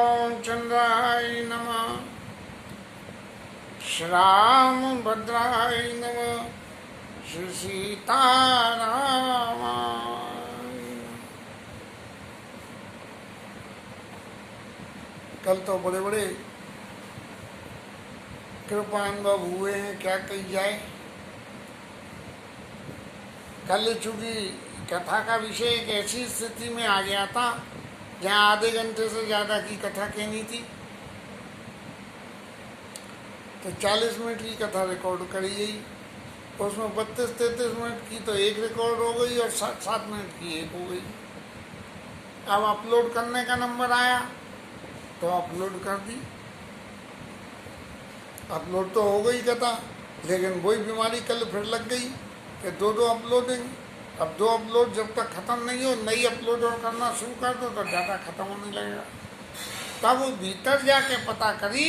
रामचंद्राय नमः, श्रीराम भद्राय नमः, श्री सीतारामाय। कल तो बड़े बड़े कृपानुभव हुए हैं, क्या कही जाए। कल चूंकि कथा का विषय एक ऐसी स्थिति में आ गया था जहाँ आधे घंटे से ज़्यादा की कथा कहनी थी, तो 40 मिनट की कथा रिकॉर्ड करी गई। उसमें 32-33 मिनट की तो एक रिकॉर्ड हो गई और 7 मिनट की एक हो गई। अब अपलोड करने का नंबर आया तो अपलोड कर दी। अपलोड तो हो गई कथा, लेकिन वही बीमारी कल फिर लग गई कि 2 अपलोडिंग। अब 2 अपलोड जब तक ख़त्म नहीं हो, नई अपलोड और करना शुरू कर दो तो डाटा ख़त्म होने लगेगा। तब वो भीतर जाके पता करी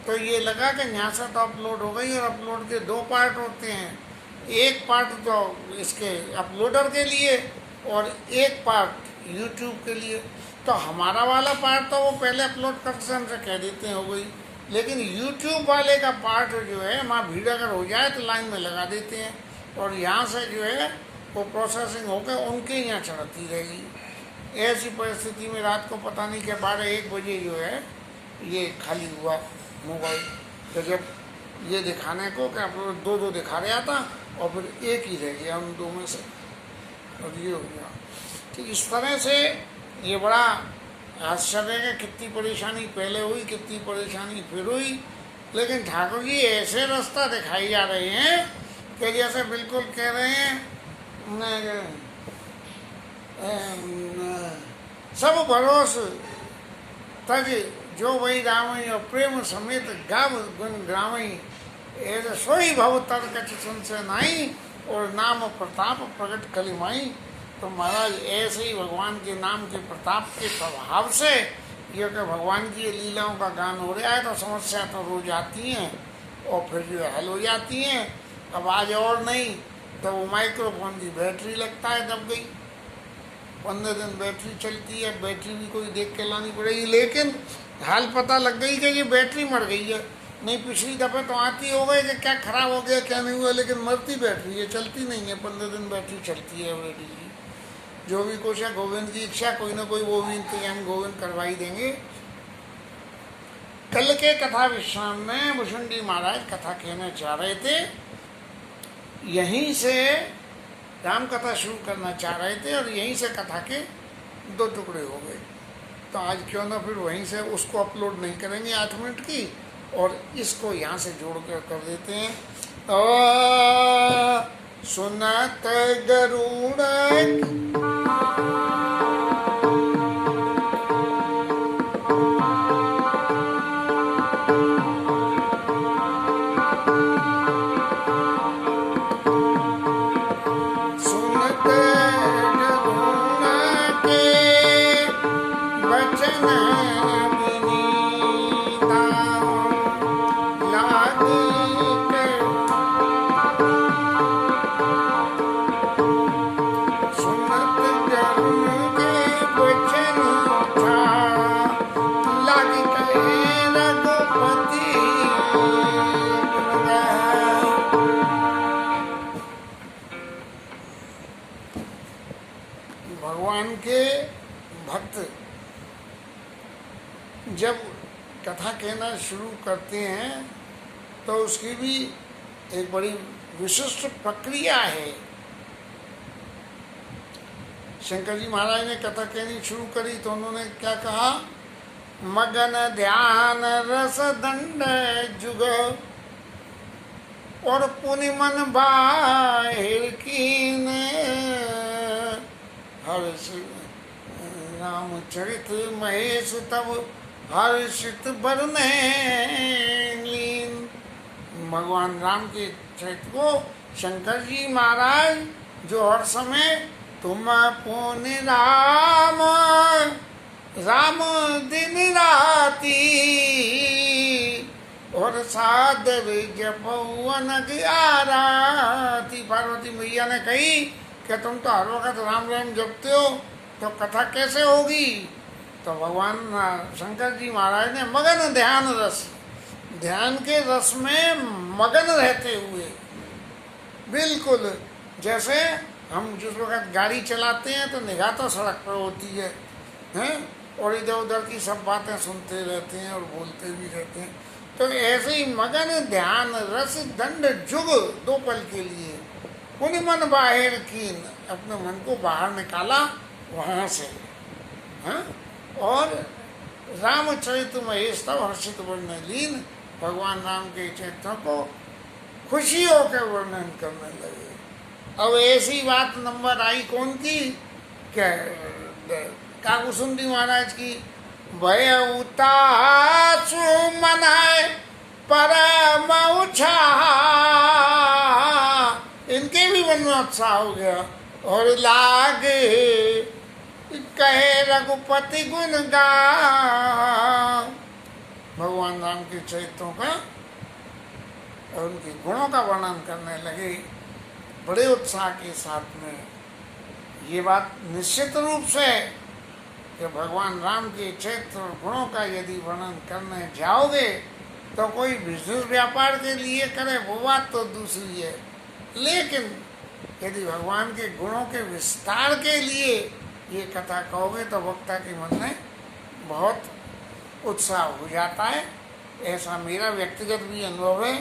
तो ये लगा कि यहाँ से तो अपलोड हो गई, और अपलोड के 2 पार्ट होते हैं। एक पार्ट तो इसके अपलोडर के लिए और एक पार्ट यूट्यूब के लिए। तो हमारा वाला पार्ट तो वो पहले अपलोड करते से कह देते हैं हो गई, लेकिन यूट्यूब वाले का पार्ट जो है वहाँ भीड़ अगर हो जाए तो लाइन में लगा देते हैं, और यहाँ से जो है वो प्रोसेसिंग होकर उनके यहाँ चढ़ती रहेगी। ऐसी परिस्थिति में रात को पता नहीं कि 12-1 बजे जो है ये खाली हुआ मोबाइल। तो जब ये दिखाने को कि अपलोड 2 दिखा रहा था और फिर एक ही रह गया उन 2 में से, और ये हो गया। तो इस तरह से ये बड़ा आश्चर्य है, कितनी परेशानी पहले हुई, कितनी परेशानी फिर हुई। लेकिन ठाकुर जी ऐसे रास्ता दिखाई जा रहे हैं कि जैसे बिल्कुल कह रहे हैं सब भरोस तज जो वही रामई और प्रेम समेत गाव गुण ग्रामई, ऐसे सोई भव तर कछ संशय नाई और नाम प्रताप प्रकट कलिमाई। तो महाराज ऐसे ही भगवान के नाम के प्रताप के प्रभाव से ये कि भगवान की लीलाओं का गान हो रहा है तो समस्या तो रोज आती हैं और फिर जो हल हो जाती हैं। अब आज और नहीं तो वो माइक्रोफोन की बैटरी लगता है दब गई, 15 दिन बैटरी चलती है। बैटरी भी कोई देख के लानी पड़ेगी, लेकिन हाल पता लग गई कि ये बैटरी मर गई है। नहीं पिछली दफ़े तो आती हो गई कि क्या खराब हो गया क्या नहीं हुआ, लेकिन मरती बैटरी है, चलती नहीं है। 15 दिन बैटरी चलती है बैटरी की। जो भी कुछ है गोविंद की इच्छा, कोई ना कोई वो भी इंतजाम गोविंद करवाई देंगे। कल के कथा विश्राम में भुषुंडी महाराज कथा कहना चाह रहे थे, यहीं से राम कथा शुरू करना चाह रहे थे और यहीं से कथा के 2 टुकड़े हो गए। तो आज क्यों ना फिर वहीं से उसको अपलोड नहीं करेंगे 8 मिनट की, और इसको यहाँ से जोड़ कर देते हैं। सुनत गरुड़ भगवान के भक्त जब कथा कहना शुरू करते हैं तो उसकी भी एक बड़ी विशिष्ट प्रक्रिया है। शंकर जी महाराज ने कथा कहनी शुरू करी तो उन्होंने क्या कहा, मगन ध्यान रस दंड जुग और पुनि मन बाहिर कीन, हर्ष रामचरित महेश तब हर्षित बरने लीन। भगवान राम के चरित्र को शंकर जी महाराज जो हर समय तुम पुनि राम राम दिन राती और सादर जपवन आरती। पार्वती मैया ने कही कि तुम तो हर वक्त राम राम जपते हो तो कथा कैसे होगी। तो भगवान शंकर जी महाराज ने मगन ध्यान रस, ध्यान के रस में मगन रहते हुए, बिल्कुल जैसे हम जिस वक्त गाड़ी चलाते हैं तो निगाह तो सड़क पर होती है, हैं, और इधर उधर की सब बातें सुनते रहते हैं और बोलते भी रहते हैं। तो ऐसे ही मगन ध्यान रस दंड जुग, दो पल के लिए पुनि मन बाहिर कीन, अपने मन को बाहर निकाला वहाँ से, हाँ? और रामचरित महेश तब हर्षित वर्णन लीन, भगवान राम के चरित्रों को खुशियों के वर्णन करने लगे। अब ऐसी बात नंबर आई कौन की, क्या काकुसुंदी महाराज की, भय उतासु मनाए परम उत्साह, इनके भी मन में उत्साह हो गया और लागे कहे रघुपति गुण गा। भगवान राम के चरित्रों का और उनके गुणों का वर्णन करने लगे बड़े उत्साह के साथ में। ये बात निश्चित रूप से कि भगवान राम के चरित्र और गुणों का यदि वर्णन करने जाओगे तो कोई बिजनेस व्यापार के लिए करे वो बात तो दूसरी है, लेकिन यदि भगवान के गुणों के विस्तार के लिए ये कथा कहोगे तो वक्ता के मन में बहुत उत्साह हो जाता है। ऐसा मेरा व्यक्तिगत भी अनुभव है।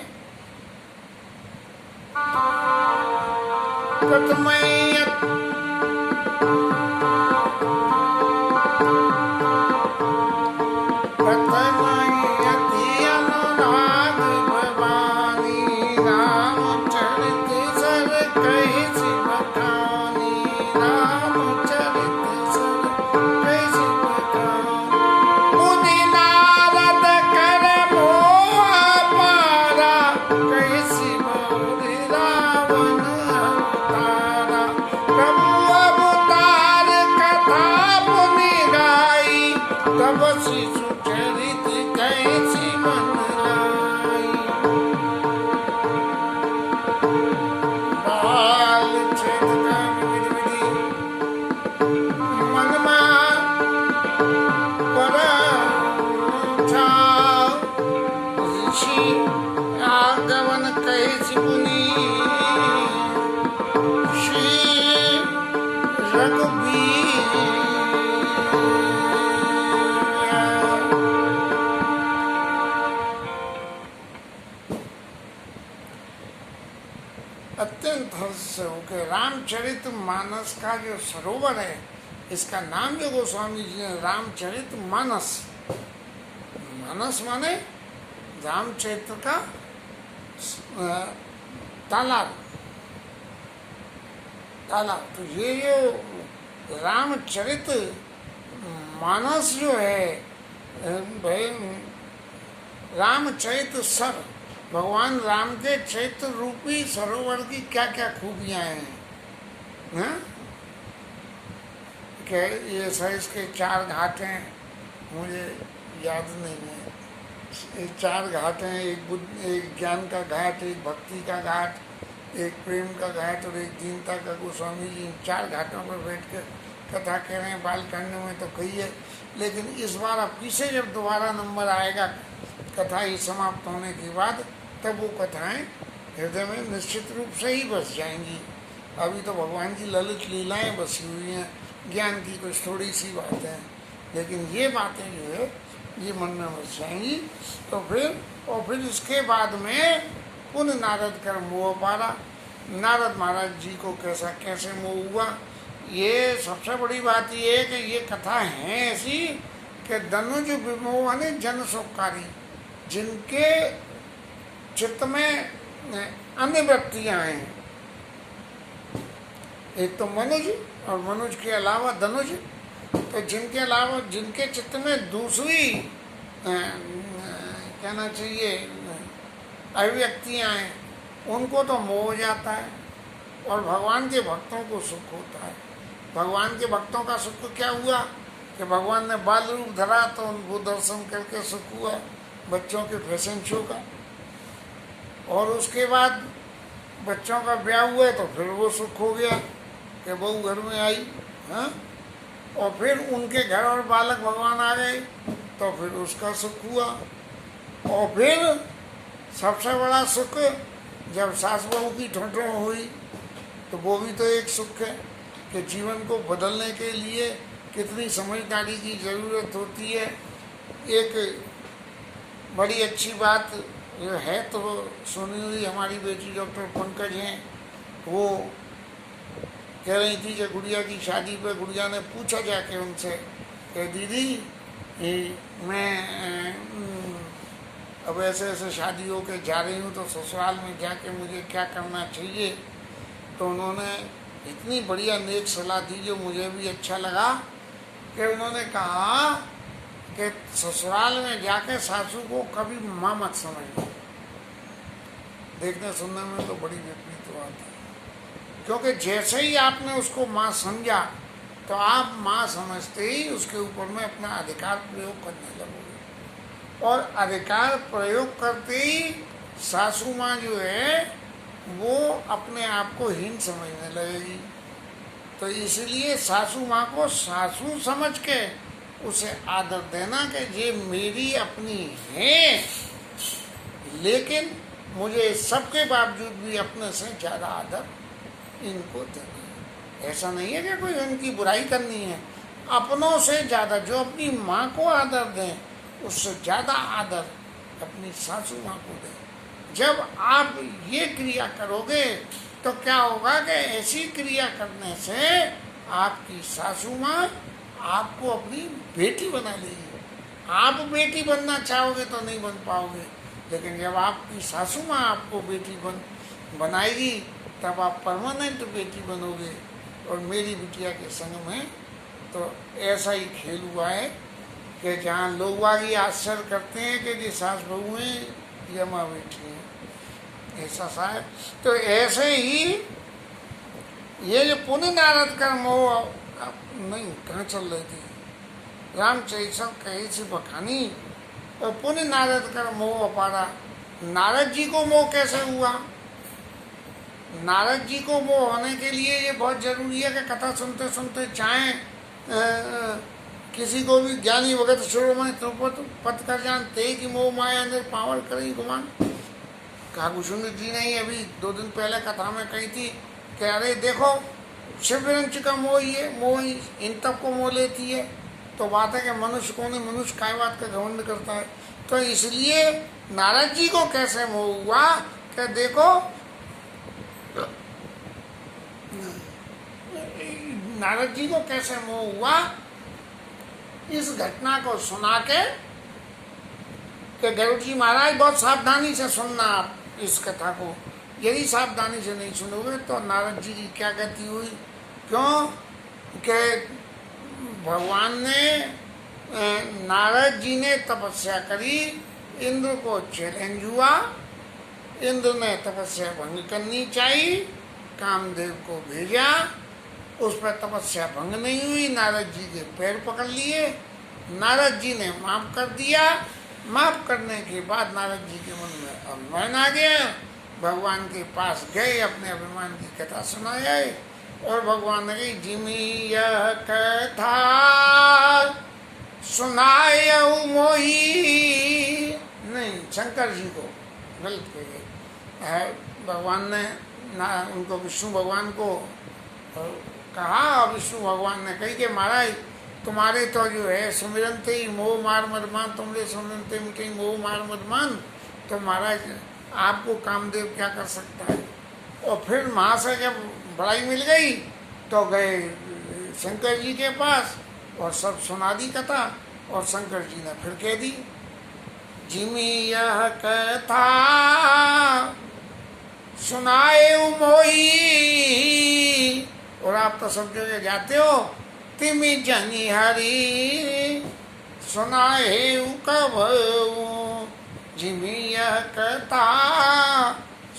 अत्यंत हर्ष से होकर रामचरित मानस का जो सरोवर है, इसका नाम जो गोस्वामी जी ने रामचरित मानस, मानस माने रामचरित्र का तालाब, तालाब। तो ये जो रामचरित मानस जो है भाई, रामचरित सर, भगवान राम के चैत्र रूपी सरोवर की क्या क्या खूबियाँ हैं, क्या ये सर इसके 4 घाट हैं, मुझे याद नहीं है, 4 घाट हैं, एक ज्ञान का घाट, एक भक्ति का घाट, एक प्रेम का घाट और एक दीनता का। गोस्वामी जी इन 4 घाटों पर बैठ कर कथा कह रहे हैं। बालकांड में तो कही है, लेकिन इस बार अब पीछे जब दोबारा नंबर आएगा कथा ही समाप्त होने के बाद, तब वो कथाएं हृदय में निश्चित रूप से ही बस जाएंगी। अभी तो भगवान की ललित लीलाएं बसी हुई हैं, ज्ञान की कुछ थोड़ी सी बात है, लेकिन ये बातें जो है ये मन में बस जाएंगी। तो फिर इसके बाद में पुनः नारद कर मोह पारा। नारद महाराज जी को कैसे मोह हुआ, ये सबसे बड़ी बात ये है कि ये कथा है ऐसी कि धनुज विमोहन जन सुखकारी, जिनके चित्त में अन्य वृत्तियाँ हैं, एक तो मनुज और मनुज के अलावा धनुज, तो जिनके अलावा जिनके चित्त में दूसरी कहना चाहिए अभिव्यक्तियाँ हैं, उनको तो मोह हो जाता है और भगवान के भक्तों को सुख होता है। भगवान के भक्तों का सुख क्या हुआ कि भगवान ने बाल रूप धरा तो उनको दर्शन करके सुख हुआ, बच्चों के फैशन शो का। और उसके बाद बच्चों का ब्याह हुआ तो फिर वो सुख हो गया कि बहू घर में आई, हाँ, और फिर उनके घर और बालक भगवान आ गए तो फिर उसका सुख हुआ। और फिर सबसे बड़ा सुख जब सास बहू की ठोठो हुई तो वो भी तो एक सुख है कि जीवन को बदलने के लिए कितनी समझदारी की ज़रूरत होती है। एक बड़ी अच्छी बात जो है तो सुनी हुई, हमारी बेटी डॉक्टर पंकज हैं, वो कह रही थी कि गुड़िया की शादी पे गुड़िया ने पूछा जाके उनसे कि दीदी मैं अब ऐसे शादी हो के जा रही हूँ तो ससुराल में जाके मुझे क्या करना चाहिए। तो उन्होंने इतनी बढ़िया नेक सलाह दी जो मुझे भी अच्छा लगा कि उन्होंने कहा कि ससुराल में जाके सासू को कभी माँ मत समझना। देखने सुनने में तो बड़ी विपरीत बात है, क्योंकि जैसे ही आपने उसको माँ समझा तो आप माँ समझते ही उसके ऊपर में अपना अधिकार प्रयोग करने लगोगे, और अधिकार प्रयोग करते ही सासू माँ जो है वो अपने आप को हीन समझने लगेगी। तो इसलिए सासू माँ को सासू समझ के उसे आदर देना कि ये मेरी अपनी है, लेकिन मुझे सबके बावजूद भी अपने से ज़्यादा आदर इनको देना है। ऐसा नहीं है कि कोई उनकी बुराई करनी है, अपनों से ज़्यादा जो अपनी माँ को आदर दें उससे ज़्यादा आदर अपनी सासू माँ को दें। जब आप ये क्रिया करोगे तो क्या होगा कि ऐसी क्रिया करने से आपकी सासू माँ आपको अपनी बेटी बना लेगी। आप बेटी बनना चाहोगे तो नहीं बन पाओगे, लेकिन जब आपकी सासू माँ आपको बेटी बनाएगी तब आप परमानेंट बेटी बनोगे। और मेरी बिटिया के संग में तो ऐसा ही खेल हुआ है कि जहाँ लोग आगे आश्चर्य करते हैं कि ये सास बहू हैं या माँ बेटी हैं, ऐसा शायद। तो ऐसे ही ये जो पुण्य नारद का मोह नहीं कहाँ चल रही थी, रामचरित कही सी बखानी और पुण्य नारद कर मोह अपारा। नारद जी को मोह कैसे हुआ? नारद जी को मोह होने के लिए ये बहुत जरूरी है कि कथा सुनते सुनते चाहे किसी को भी ज्ञानी भगत शिरोमणि पत कर जानते कि मोह माया अंदर पावर करी गुमान। काकुशुंड जी ने अभी 2 दिन पहले कथा में कही थी कि अरे देखो शिवरंच का मोह ही इन तब को मोह लेती है। तो बात है कि मनुष्य को नहीं, मनुष्य काय बात का घमंड करता है। तो इसलिए नारद जी को कैसे मोह हुआ कि देखो नारद जी को कैसे मोह हुआ, इस घटना को सुना के कि गरुड़ जी महाराज बहुत सावधानी से सुनना आप इस कथा को, यदि सावधानी से नहीं सुनोगे तो नारद जी की क्या गति हुई। क्यों कि भगवान ने नारद जी ने तपस्या करी, इंद्र को चैलेंज हुआ, इंद्र ने तपस्या भंग करनी चाहिए, कामदेव को भेजा, उस पर तपस्या भंग नहीं हुई, नारद जी के पैर पकड़ लिए, नारद जी ने माफ कर दिया। माफ करने के बाद नारद जी के मन में अभिमान आ गया, भगवान के पास गए, अपने अभिमान की कथा सुनाए और भगवान ने जिमी यह कथा सुनायऊ मोही, नहीं शंकर जी को गलत कह गए, भगवान ने उनको विष्णु भगवान को कहा, विष्णु भगवान ने कही कि महाराज तुम्हारे तो जो है सुमिरनते ही मोह मार मदमान, तुमरे सुमिरनते मिटे मोह मार मदमान, तो महाराज आपको कामदेव क्या कर सकता है। और फिर वहाँ से जब बड़ाई मिल गई तो गए शंकर जी के पास और सब सुना दी कथा। और शंकर जी ने फिर कह दी, जिमी यह कथा सुनाए मोही। और आप तो सब जगह जाते हो, तिमी जनी हरी सुनाए कब, जिमी यह कथा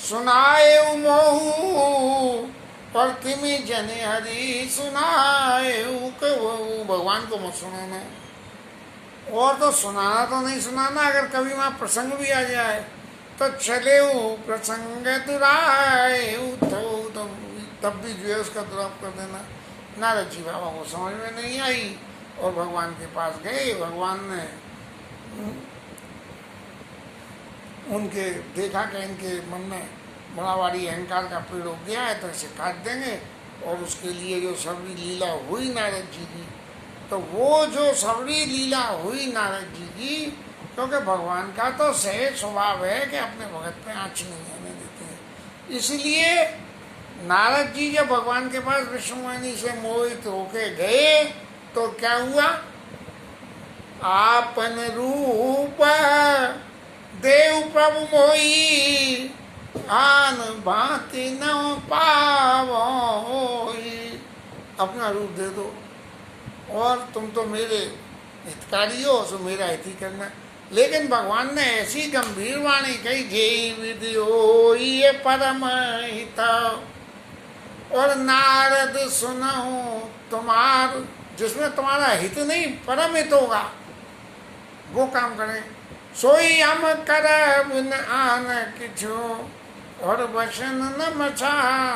सुनाए मोहू, पर तिमी जनी हरी सुनाए कब। भगवान को मत सुनाना, और तो सुनाना तो नहीं सुनाना, अगर कभी वहाँ प्रसंग भी आ जाए तो चले प्रसंग दुराए, तब भी जो है उसका दुराप कर देना। नारद जी बाबा को समझ में नहीं आई और भगवान के पास गए। भगवान ने उनके देखा कि इनके मन में बड़ा भारी अहंकार का पेड़ उग गया है, तो इसे काट देंगे। और उसके लिए जो सबरी लीला हुई नारद जी की, तो वो जो सबरी लीला हुई नारद जी की, क्योंकि भगवान का तो सहज स्वभाव है कि अपने भगत पे आँच नहीं आने देते हैं। इसलिए नारद जी जब भगवान के पास विष्णुवाणी से मोहित होके गए तो क्या हुआ, आपन रूप देव प्रभु मोही, आन भांति न पावो। अपना रूप दे दो और तुम तो मेरे हितकारी हो, सो मेरा हित ही करना। लेकिन भगवान ने ऐसी गंभीर वाणी कही, जे विधियो ये परम हित, और नारद सुनहु तुम्हार, जिसमें तुम्हारा हित नहीं परम हित होगा वो काम करें। सोई हम करब न आन किछु, और वचन न मचा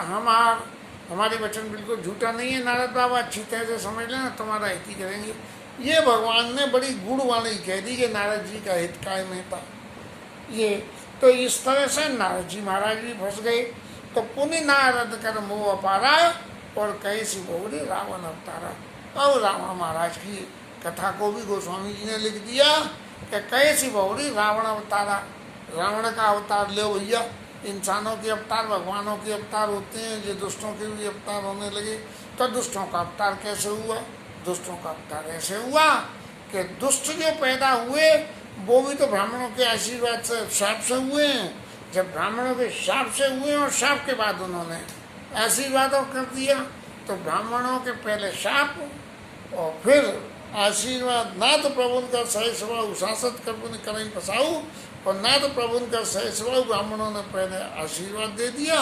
हमार। हमारी वचन बिल्कुल झूठा नहीं है नारद बाबा, अच्छी तरह से समझ लेना, तुम्हारा हित ही करेंगे। ये भगवान ने बड़ी गुड़ वाणी कह दी कि नारद जी का हित कायम में था। ये तो इस तरह से नारद जी महाराज भी फंस गए। तो पुण्य नारद कर मोह अपारा, और कैसी बहुरी रावण अवतारा। अब रावण महाराज की कथा को भी गोस्वामी जी ने लिख दिया कि कैसी बहुरी रावण अवतारा। रावण का अवतार ले भैया, इंसानों के अवतार भगवानों के अवतार होते हैं, जो दुष्टों के भी अवतार होने लगे। तो दुष्टों का अवतार कैसे हुआ, दुष्टों का अवतार ऐसे हुआ कि दुष्ट जो पैदा हुए वो भी तो ब्राह्मणों के आशीर्वाद से शाप से हुए हैं। जब ब्राह्मणों के शाप से हुए और शाप के बाद उन्होंने आशीर्वाद कर दिया, तो ब्राह्मणों के पहले शाप और फिर आशीर्वाद। ना तो प्रभु कर सही स्वभाव शासत कर करें फसाऊ, और ना तो प्रभु कर सही स्वभाव ब्राह्मणों ने पहले आशीर्वाद दे दिया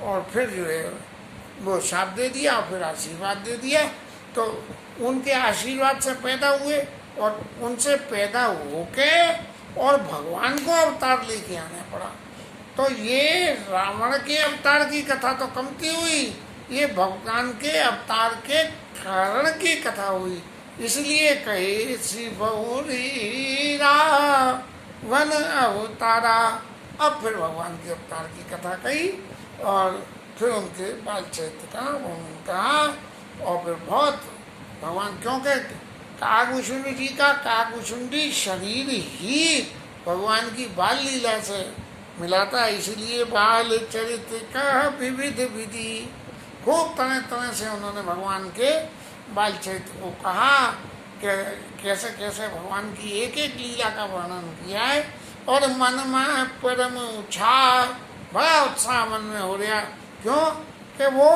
और फिर जो है वो शाप दे दिया और फिर आशीर्वाद दे दिया। तो उनके आशीर्वाद से पैदा हुए और उनसे पैदा होके और भगवान को अवतार लेके आना पड़ा। तो ये रावण के अवतार की कथा तो कमती हुई, ये भगवान के अवतार के कारण की कथा हुई। इसलिए कहे श्री बहुरी रावण अवतारा। अब फिर भगवान के अवतार की कथा कही और फिर उनके बाल चरित्र का वर्णन कहा। और फिर बहुत भगवान, क्योंकि काकभूषुंडी जी का काकभूषुंडी शरीर ही भगवान की बाल लीला से मिला था। इसलिए बाल चरित्र का विविध विधि, खूब तरह तरह से उन्होंने भगवान के बाल चरित्र को कहा कि कैसे कैसे भगवान की एक एक लीला का वर्णन किया है। और मन में परम उत्साह, बड़ा उत्साह मन में हो रहा। क्यों कि वो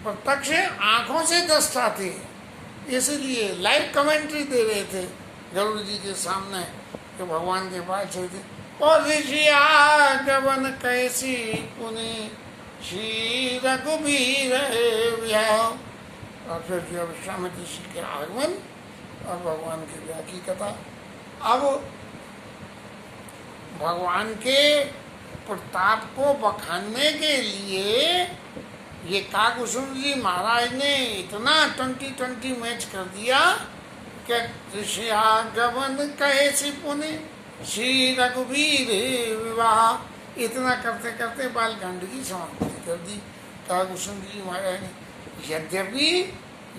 प्रत्यक्ष आंखों से दृष्टा थे, इसलिए लाइव कमेंट्री दे रहे थे गरुड़ जी के सामने कि भगवान के बाल चरित्र। और ऋषि आगमन कैसी पुनि श्री रघुबीर व्याह। और फिर जो विश्वामित्र ऋषि के आगमन और भगवान के व्याह की कथा। अब भगवान के प्रताप को बखानने के लिए ये काकभूषुंडी जी महाराज ने इतना 20-20 मैच कर दिया कि ऋषि आगमन कैसी पुनि श्री रघुबीर विवाह। इतना करते करते बालकांड की समाप्ति कर दी काकभूषुंडी जी महाराज ने। यद्यपि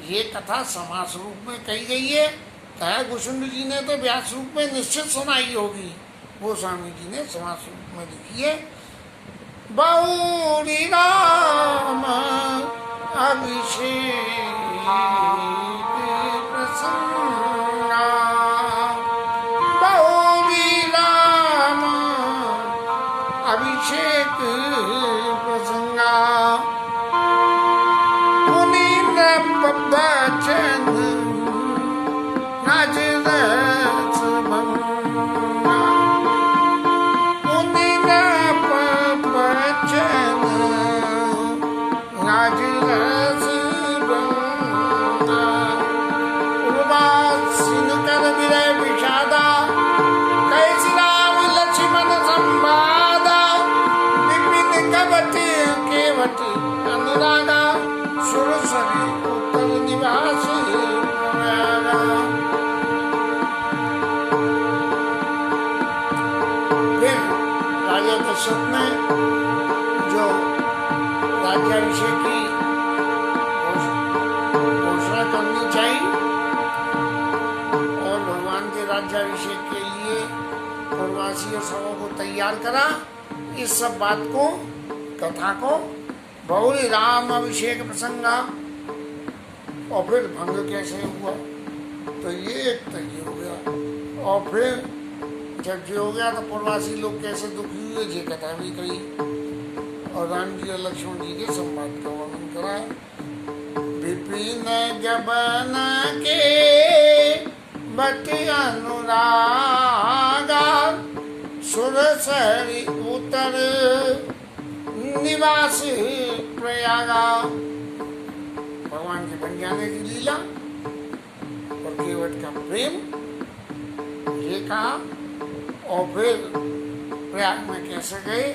ये कथा समास रूप में कही गई है, कहा गोस्वामी जी ने तो व्यास रूप में निश्चित सुनाई होगी, गोस्वामी जी ने समास रूप में लिखी है। बहुरी राम अभिषेक प्रसन्ना, बहुरी राम अभिषेक प्रसंगा, पुनीत बचन नाज रस भंगा, पुनीत बचन नाज रस भंगा, उर्वासिन कर विरह विषादा, कैसी राम लक्ष्मण संवादा, विपिन कवच केवट अनुरागा, सुरसरी उत्तर निवासी प्रयागा। फिर राजा दशरथ ने जो राज्याभिषेक की घोषणा करनी चाहिए और भगवान के राज्याभिषेक के लिए पूर्वासी और सबों को तैयार करा, इस सब बात को, कथा को बहुरी राम अभिषेक प्रसंगा। और फिर भंग कैसे हुआ, तो ये हो गया। और फिर जब ये हो गया तो पूर्वासी लोग कैसे दुखी हुए, ये कथा भी कही और राम जी और लक्ष्मण जी के संवाद का वर्णन करा। विपिन गबन के बट अनुरागा, सुरसरी उतर निवास प्रयागा। भगवान के बन जाने की लीला और केवट का प्रेम ये कहा। और फिर प्रयाग में कैसे गए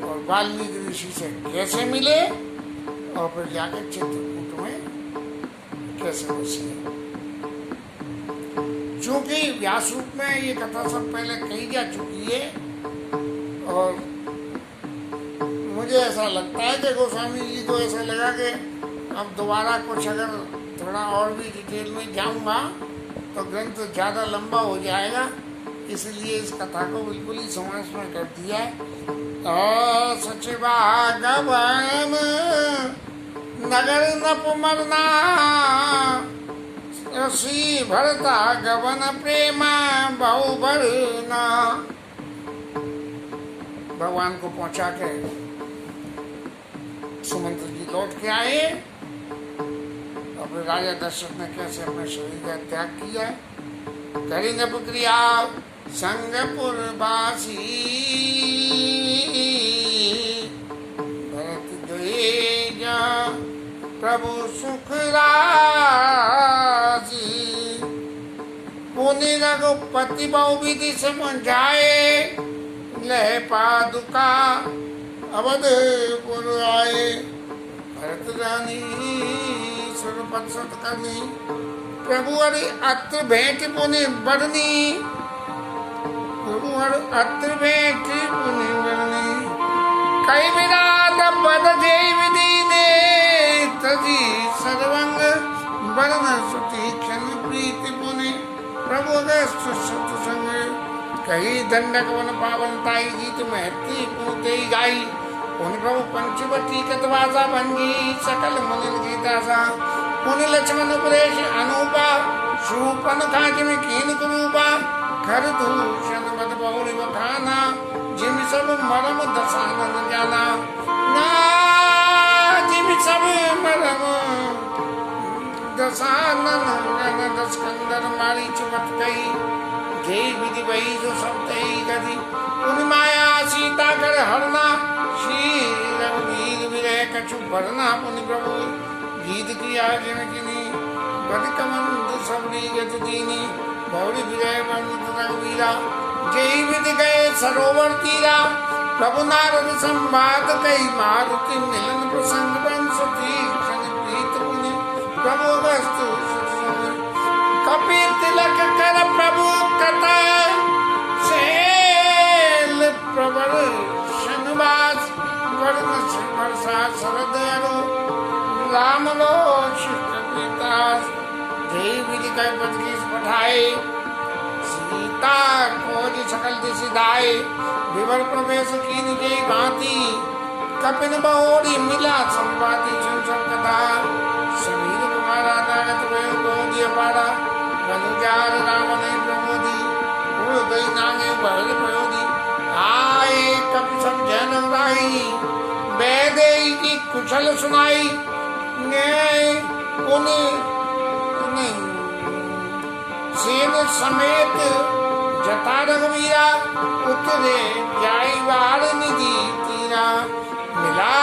और वाल्मीकि ऋषि से कैसे मिले और फिर जाकर चित्रकूट में कैसे बसे। चूंकि व्यास रूप में ये कथा सब पहले कही जा चुकी है और मुझे ऐसा लगता है कि गोस्वामी जी को ऐसा लगा कि अब दोबारा कुछ अगर थोड़ा और भी डिटेल में जाऊंगा तो ग्रंथ ज़्यादा लंबा हो जाएगा, इसलिए इस कथा को बिल्कुल ही समास में कर दिया है। सचिवागवन नगर नपमरना, श्री भरता गवन प्रेमा बहुबरना। भगवान को पहुंचा के सुमंत्र जी लौट के आए और फिर राजा दशरथ ने कैसे अपने शरीर का त्याग किया। करेंगे प्रक्रिया संगपुरवासी, भरत गए जा प्रभु सुख राजी। पुनि रघुपति बहु विधि समझाए, लह पादुका अवधपुर आए। भरत रानी सुरपत सत करनी, प्रभु अरे अत्र भेंट पुनि बरनी। प्रभु अरे अत्र भेंट पुनि बरनी, कई विराट पद जय विधि ने तजी सर्वंग बरन सुति क्षण प्रीति पुनि। प्रभु अगस्त सत संग, कही दंडक वन पावन ताई गीत महती पुते गाई। पुनि प्रभु पंचवटी कतवासा भंगी, सकल मुनि गीतासा। पुनि लक्ष्मण उपदेश अनुपा, शूपन काज में कीन कुरूपा। खर दूषण मद बहुरी बखाना, जिम सब मरम दसानन जाना। ना जिम सब मरम दसानन जाना। दस कंदर मारी चुपत कही, जय विधि वही जो सब तई गति। पुनि माया सीता कर हरना, श्री रघुवीर विरह कछु भरना। पुनि प्रभु गीत किया जिनकिनी, बद कमंद सबरी गति दीनी। बहुरी विरह वर्णित रघुवीरा, जय विधि गए सरोवर तीरा। प्रभु नारद संवाद कई, मारुति मिलन प्रसंग बन सती क्षण प्रीत पुनि। प्रभु वस्तु कपि तिलक कर प्रभु कथा, शैल प्रवर शनवास। वर्ण वर्षा शरद अरु राम लो शिष्ट पीतास जय विधि कर पद की पठाए सीता खोज सकल दिशि दाए विवर प्रवेश कीन के भांति कपिन बहोरी मिला संवादी सुन सब कथा समीर कुमारा नागत वे को दिया पाड़ा बनुजार राम ने प्रमोदी उड़दई नागे बहल प्रयोदी आए कपि सब जन राई बैदेई की कुशल सुनाई न्याय उन्हें सेन समेत जटा रघुवीरा उतरे जाई बार निधि तीरा मिला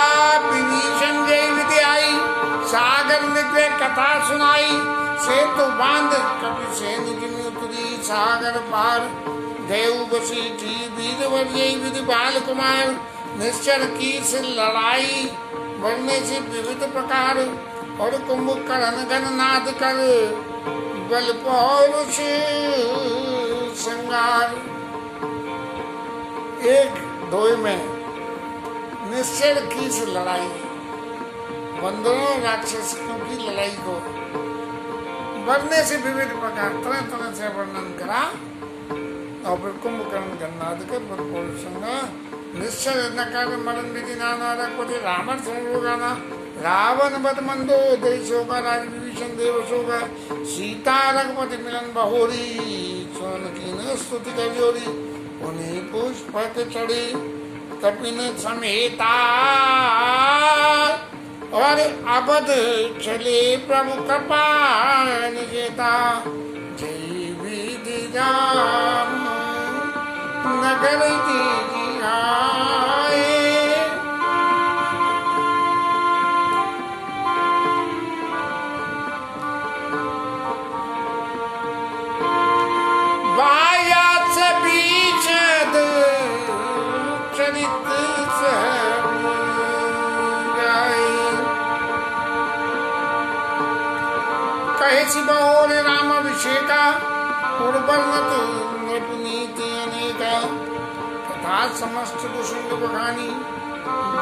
विभीषण जय विधि आई सागर निकले कथा सुनाई सेतु बांध कपि सेन जिमि उतरी सागर पार देव बसीठी वीरवर जय विधि बाल कुमार निश्चर की से लड़ाई बढ़ने से विविध प्रकार और कुंभकर्ण घन नाद कर बल पौरुष श्रृंगार एक धोए में निश्चर की से लड़ाई बंदरों राक्षसों की लड़ाई को बढ़ने से विविध प्रकार तरह तरह से वर्णन करा और फिर कुंभकर्ण गन्नाद कर बल पौरुष श्रृंगार निश्चर नकार मरण विधि नाना रखोटे रावण सुन गाना रावण बद मंदो देश होगा राज विभीषण देवश होगा सीता रघुपति मिलन बहोरी सोन की न स्तुति कर जोरी उन्हीं पुष्प चढ़ी कपिन समेता और अबध चले प्रभु कृपाण जेता जय विधि राम नगर जी आए वाया से बीच चरित कहे सिबोर राम अभिषेका उर्वरत नृपनीति अनेका कथा समस्त कुसुम बखानी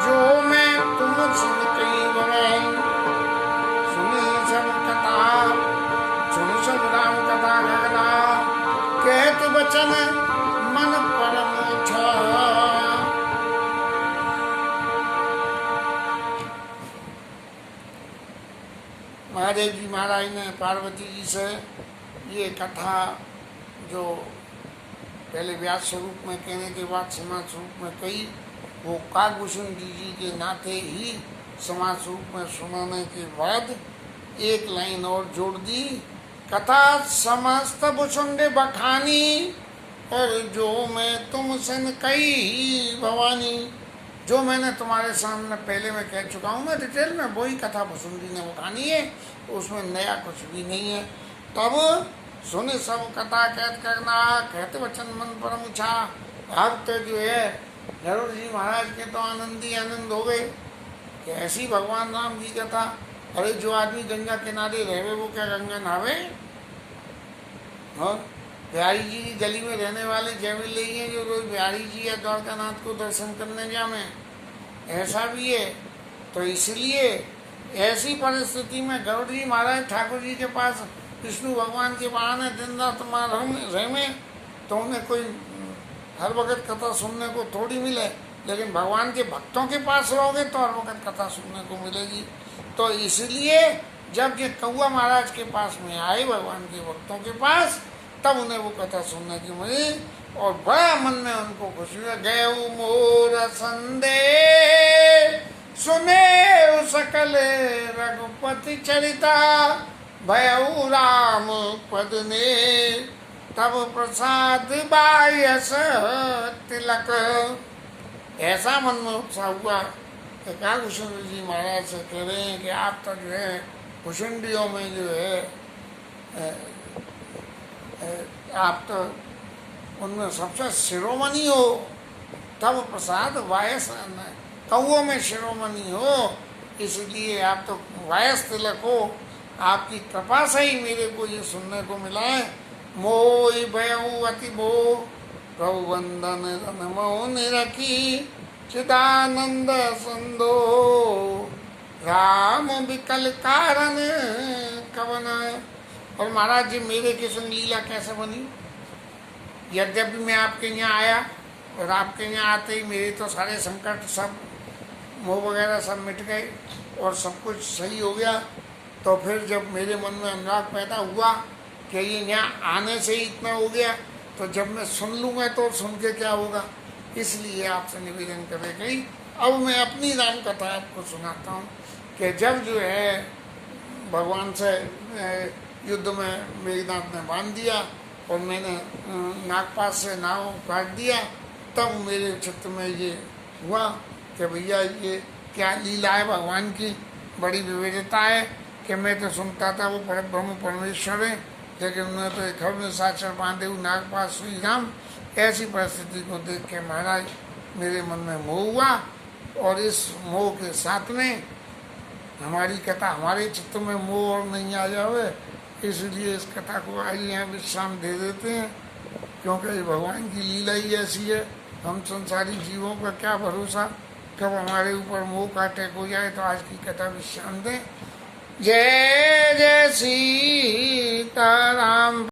जो मैं तुम सुन कई बरन सुने सब कथा सुन सब राम कथा घगना कहत वचन मन परम उठा महादेव जी महाराज ने पार्वती जी से ये कथा जो पहले व्यास स्वरूप में कहने के बाद समाज स्वरूप में कही वो काकभूषण जी के नाते ही समाज स्वरूप में सुनाने के बाद एक लाइन और जोड़ दी कथा समस्त भुषुंडे बखानी और जो मैं तुम सन कही भवानी जो मैंने तुम्हारे सामने पहले मैं कह चुका हूँ मैं डिटेल में वही कथा भुसुंडी ने बखानी है उसमें नया कुछ भी नहीं है। तब सुने सब कथा कैद करना कहते वचन मन परम उछा भक्त जो है गरुड़ जी महाराज के तो आनंद ही आनंद हो गए कि ऐसी भगवान राम जी कथा। अरे जो आदमी गंगा किनारे रहे वो क्या गंगा नहावे? और बिहारी जी की गली में रहने वाले जयमिल ही हैं जो रोज बिहारी जी या द्वारकानाथ को दर्शन करने जामे, ऐसा भी है। तो इसलिए ऐसी परिस्थिति में गरुड़ जी महाराज ठाकुर जी के पास विष्णु भगवान के बहाने दिन रात रहमे तो उन्हें कोई हर वक्त कथा सुनने को थोड़ी मिले, लेकिन भगवान के भक्तों के पास रहोगे तो हर वक्त कथा सुनने को मिलेगी। तो इसलिए जब ये कौआ महाराज के पास में आए भगवान के भक्तों के पास, तब उन्हें वो कथा सुनने की मिली और बड़ा मन में उनको खुशी हुई। गए मोर संदे सुने सकल रघुपति चरिता भयउ राम पद ने तब प्रसाद बायस तिलक। ऐसा मन में उत्साह हुआ कि काकभूषण जी महाराज से कह रहे हैं कि आप तो जो है भुषुंडियों में जो है आप तो उनमें सबसे शिरोमणि हो, तब प्रसाद वायस कौओं में शिरोमणि हो, इसलिए आप तो वायस तिलक हो। आपकी कृपा से ही मेरे को ये सुनने को मिला है। मोहि भयउ अति भो प्रभु वंदन रन मोह निरखी चिदानंद संदो राम विकल कारण कवन आए। और महाराज जी मेरे के संग लीला कैसे बनी? यद्यपि मैं आपके यहाँ आया और आपके यहाँ आते ही मेरे तो सारे संकट सब मोह वगैरह सब मिट गए और सब कुछ सही हो गया, तो फिर जब मेरे मन में अनुराग पैदा हुआ कि ये यहाँ आने से ही इतना हो गया, तो जब मैं सुन लूँगा तो सुन के क्या होगा, इसलिए आपसे निवेदन करे गई। अब मैं अपनी राम कथा आपको सुनाता हूँ कि जब जो है भगवान से युद्ध में मेघनाथ ने बांध दिया और मैंने नागपास से नाव काट दिया, तब मेरे चित्त में ये हुआ कि भैया ये क्या लीला है भगवान की, बड़ी विविधता है कि मैं तो सुनता था वो परब्रह्म परमेश्वर है, लेकिन उन्हें तो एक में साक्षर बांधे हुए नागपास श्री राम। ऐसी परिस्थिति को देख के महाराज मेरे मन में मोह हुआ और इस मोह के साथ में हमारी कथा, हमारे चित्त में मोह और नहीं आ जावे, इसलिए इस कथा को आज यहाँ विश्राम दे देते हैं, क्योंकि भगवान की लीला ही ऐसी है। हम संसारी जीवों का क्या भरोसा, कब हमारे ऊपर मोह का अटैक हो जाए। तो आज की कथा विश्राम दें। जय जय सीताराम।